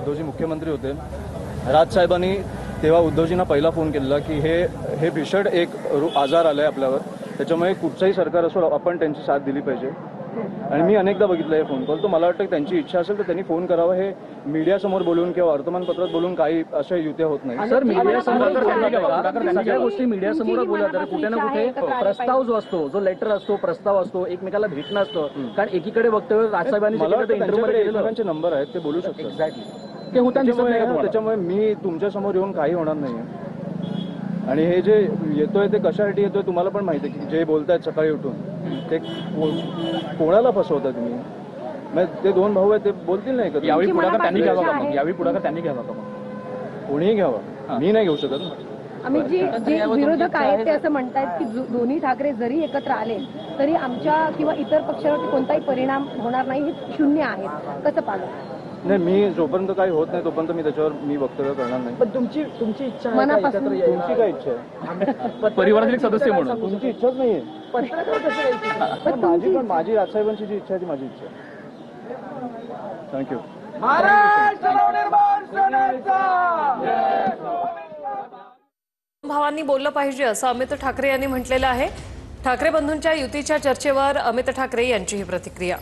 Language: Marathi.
उद्धवजी मुख्यमंत्री होते, राजसाहेबांनी तेव्हा उद्धवजींना पहिला फोन केलेला की हे भीषण एक आजार आलाय आपल्यावर, त्याच्यामुळे कुठचंही सरकार असो आपण त्यांची साथ दिली पाहिजे. आणि मी अनेकदा बघितलं हे फोन कॉल. तो मला वाटतं त्यांची इच्छा असेल तर त्यांनी फोन करावा. हे मीडियासमोर बोलून किंवा वर्तमानपत्रात बोलून काही अशा युत्या होत नाही. सर, मीडियासमोर सगळ्या गोष्टी मीडियासमोर बोला तर कुठे ना कुठे प्रस्ताव जो असतो, जो लेटर असतो, प्रस्ताव असतो, एकमेकाला भेटणं असतं. कारण एकीकडे वक्तव्य राजसाहेबांनी एकमेकांचे नंबर आहेत, ते बोलू शकतात. एक्झॅक्टली ते होतं. त्याच्यामुळे मी तुमच्या समोर येऊन काही होणार नाही. आणि हे जे येतोय ते कशासाठी येतोय तुम्हाला पण माहिती आहे की जे बोलतायत सकाळी उठून ते कोणाला फसवता तुम्ही. म्हणजे ते दोन भाऊ आहेत ते बोलतील नाही का. यावेळी पुढाकार त्यांनी घ्यावा का मग? यावेळी पुढाकार त्यांनी घ्यावा का मग? कोणीही घ्यावा, मी नाही घेऊ शकत. आम्ही जे विरोधक आहेत ते असं म्हणतायत की दोन्ही ठाकरे जरी एकत्र आले तरी आमच्या किंवा इतर पक्षावरती कोणताही परिणाम होणार नाही, हे शून्य आहेत. कसं पाहिलं? नाही, मी जोपर्यंत काही होत नाही तोपर्यंत मी त्याच्यावर वक्तव्य करणार नाही. पण तुमची इच्छा आहे, तुमची काय इच्छा आहे? परिवारातील एक सदस्य म्हणून तुमची इच्छाच नाहीये. माझी राजसाहेबांची जी इच्छा आहे ती माझी इच्छा आहे. थँक्यू. भावांनी बोललं पाहिजे असं अमित ठाकरे यांनी म्हटलेलं आहे. ठाकरे बंधूंच्या युतीच्या चर्चेवर अमित ठाकरे यांची ही प्रतिक्रिया.